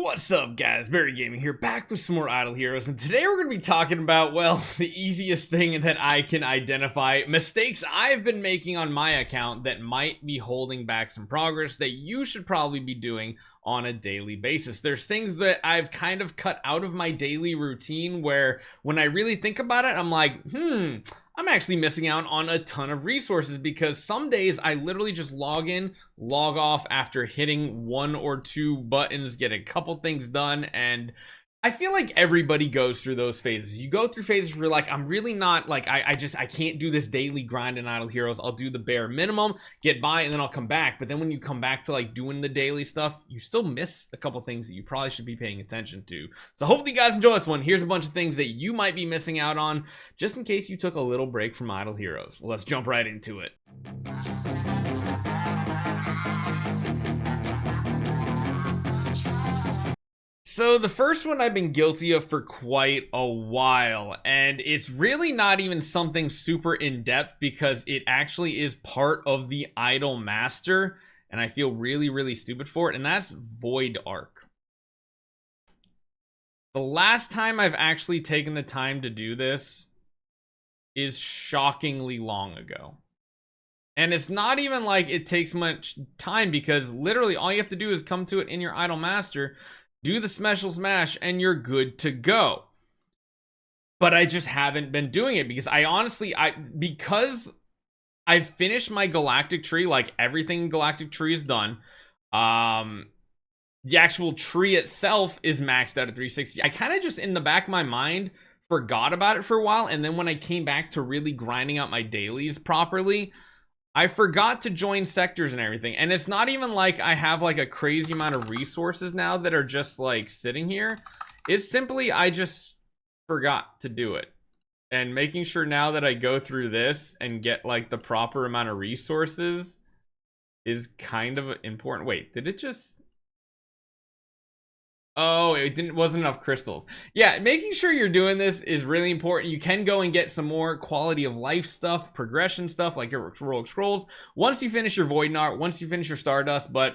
What's up, guys? Barry Gaming here, back with some more Idle Heroes, and today we're going to be talking about, well, the easiest thing that I can identify, mistakes I've been making on my account that might be holding back some progress that you should probably be doing on a daily basis. There's things that I've kind of cut out of my daily routine where when I really think about it, I'm like, I'm actually missing out on a ton of resources because some days I literally just log in, log off after hitting one or two buttons, get a couple things done, and I feel like everybody goes through those phases. You go through phases where you're like, I'm really not, like, I can't do this daily grind in Idle Heroes. I'll do the bare minimum, get by, and then I'll come back. But then when you come back to like doing the daily stuff, you still miss a couple things that you probably should be paying attention to. So hopefully you guys enjoy this one. Here's a bunch of things that you might be missing out on, just in case you took a little break from Idle Heroes. Let's jump right into it. So the first one I've been guilty of for quite a while, and it's really not even something super in-depth because it actually is part of the Idle Master, and I feel really stupid for it, and that's Void Arc. The last time I've actually taken the time to do this is shockingly long ago. And it's not even like it takes much time because literally all you have to do is come to it in your Idle Master, do the special smash, and you're good to go. But I just haven't been doing it because because I've finished my galactic tree, like everything in galactic tree is done. The actual tree itself is maxed out at 360. I kind of just in the back of my mind forgot about it for a while, and then when I came back to really grinding out my dailies properly, I forgot to join sectors and everything. And it's not even like I have like a crazy amount of resources now that are just like sitting here. It's simply I just forgot to do it. And making sure now that I go through this and get like the proper amount of resources is kind of important. Wait, did it just... Oh, wasn't enough crystals. Yeah, making sure you're doing this is really important. You can go and get some more quality of life stuff, progression stuff like your Rogue Scrolls once you finish your Void Art, once you finish your Stardust, but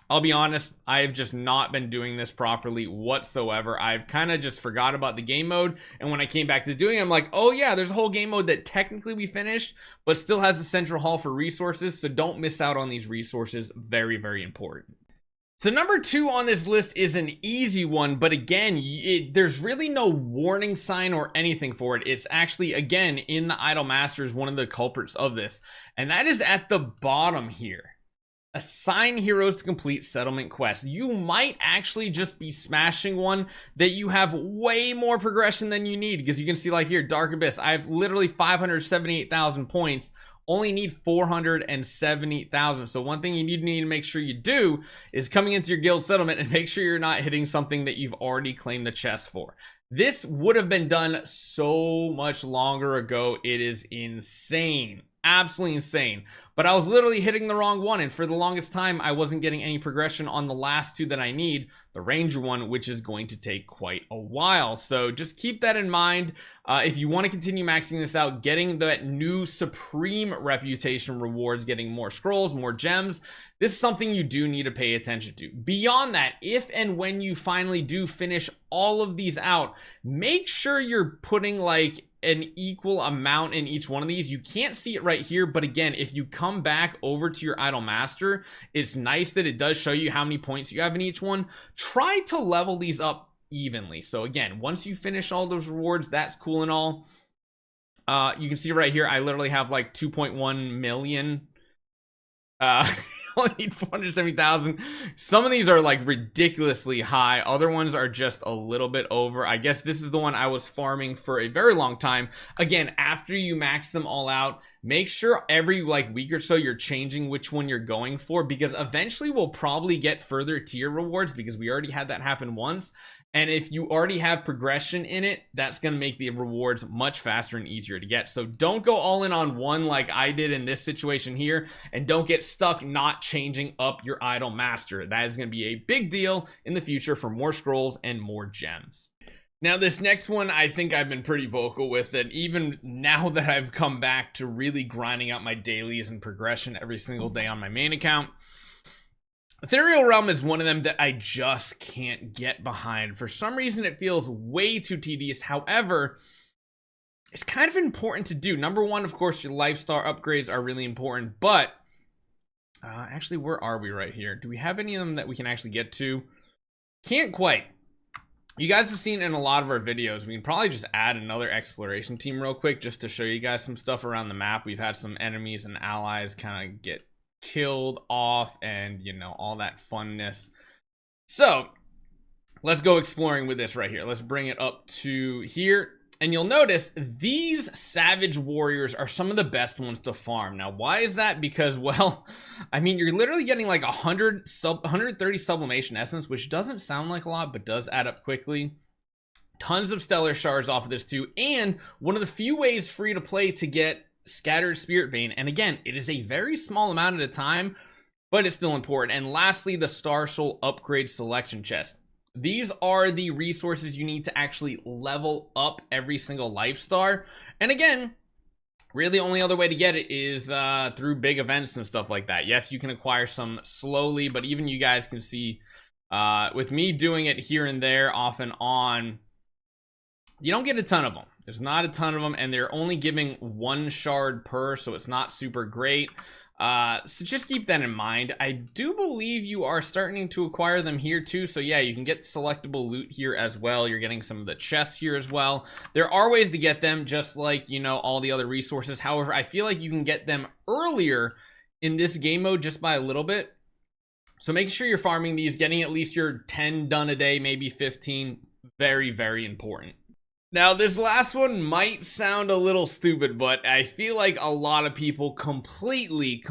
I'll be honest, I've just not been doing this properly whatsoever. I've kind of just forgot about the game mode, and when I came back to doing it, I'm like, oh yeah, there's a whole game mode that technically we finished, but still has a central hall for resources, so don't miss out on these resources. Very important. So number 2 on this list is an easy one, but again, there's really no warning sign or anything for it. It's actually, again, in the Idle Master is one of the culprits of this, and that is at the bottom here. Assign heroes to complete settlement quests. You might actually just be smashing one that you have way more progression than you need, because you can see like here, Dark Abyss, I have literally 578,000 points, only need 470,000. So one thing you need to make sure you do is coming into your guild settlement and make sure you're not hitting something that you've already claimed the chest for. This would have been done so much longer ago. It is insane. Absolutely insane. But I was literally hitting the wrong one, and for the longest time I wasn't getting any progression on the last two that I need, the ranger one, which is going to take quite a while. So just keep that in mind. If you want to continue maxing this out, getting that new supreme reputation rewards, getting more scrolls, more gems, this is something you do need to pay attention to. Beyond that, if and when you finally do finish all of these out, make sure you're putting like an equal amount in each one of these. You can't see it right here, but again, if you come back over to your Idle Master, it's nice that it does show you how many points you have in each one. Try to level these up evenly. So again, once you finish all those rewards, that's cool and all. You can see right here, I literally have like 2.1 million. Only need 470,000. Some of these are like ridiculously high. Other ones are just a little bit over. I guess this is the one I was farming for a very long time. Again, after you max them all out, make sure every like week or so you're changing which one you're going for, because eventually we'll probably get further tier rewards because we already had that happen once. And if you already have progression in it, that's going to make the rewards much faster and easier to get. So don't go all in on one like I did in this situation here, and don't get stuck not changing up your Idle Master. That is going to be a big deal in the future for more scrolls and more gems. Now this next one, I think I've been pretty vocal with it, even now that I've come back to really grinding out my dailies and progression every single day on my main account. Ethereal Realm is one of them that I just can't get behind. For some reason, it feels way too tedious. However, it's kind of important to do. Number one, of course, your lifestyle upgrades are really important, but actually, where are we right here? Do we have any of them that we can actually get to? Can't quite. You guys have seen in a lot of our videos, we can probably just add another exploration team real quick just to show you guys some stuff around the map. We've had some enemies and allies kind of get killed off and, you know, all that funness. So let's go exploring with this right here. Let's bring it up to here. And you'll notice these savage warriors are some of the best ones to farm. Now, why is that? Because, well, I mean, you're literally getting like 130 sublimation essence, which doesn't sound like a lot, but does add up quickly. Tons of stellar shards off of this too. And one of the few ways free to play to get scattered spirit vein. And again, it is a very small amount at a time, but it's still important. And lastly, the Star Soul upgrade selection chest. These are the resources you need to actually level up every single life star. And again, really only other way to get it is through big events and stuff like that. Yes, you can acquire some slowly, but even you guys can see with me doing it here and there off and on, you don't get a ton of them. There's not a ton of them, and they're only giving 1 shard per, so it's not super great. So just keep that in mind. I do believe you are starting to acquire them here too. So yeah, you can get selectable loot here as well. You're getting some of the chests here as well. There are ways to get them, just like, you know, all the other resources. However, I feel like you can get them earlier in this game mode just by a little bit. So making sure you're farming these, getting at least your 10 done a day, maybe 15, very, very important. Now, this last one might sound a little stupid, but I feel like a lot of people completely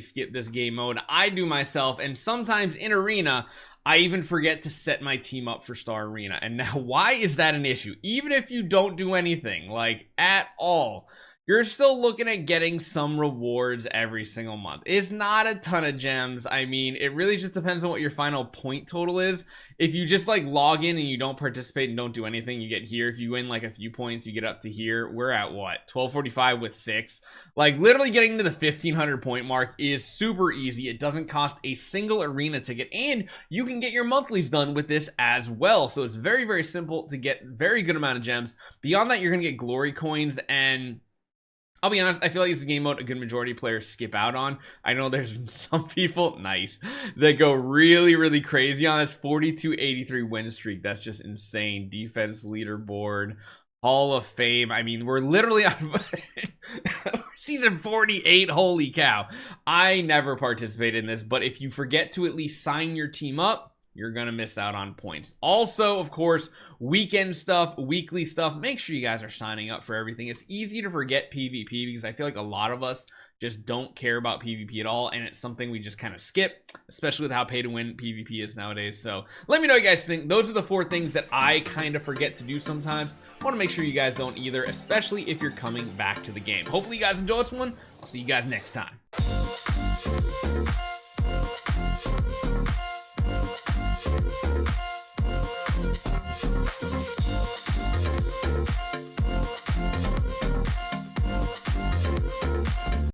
skip this game mode. I do myself, and sometimes in Arena, I even forget to set my team up for Star Arena. And now, why is that an issue? Even if you don't do anything, like, at all, you're still looking at getting some rewards every single month. It's not a ton of gems. I mean, it really just depends on what your final point total is. If you just like log in and you don't participate and don't do anything, you get here. If you win like a few points, you get up to here. We're at what? 1245 with 6. Like literally getting to the 1500 point mark is super easy. It doesn't cost a single arena ticket, and you can get your monthlies done with this as well. So it's very, very simple to get very good amount of gems. Beyond that, you're gonna get glory coins, and I'll be honest, I feel like it's a game mode a good majority of players skip out on. I know there's some people, nice, that go really crazy on this 42-83 win streak. That's just insane. Defense leaderboard, Hall of Fame. I mean, we're literally on season 48. Holy cow. I never participated in this, but if you forget to at least sign your team up, you're gonna miss out on points. Also, of course, weekend stuff, weekly stuff. Make sure you guys are signing up for everything. It's easy to forget PvP because I feel like a lot of us just don't care about PvP at all, and it's something we just kind of skip, especially with how pay to win PvP is nowadays. So let me know what you guys think. Those are the 4 things that I kind of forget to do sometimes. I want to make sure you guys don't either, especially if you're coming back to the game. Hopefully you guys enjoy this one. I'll see you guys next time.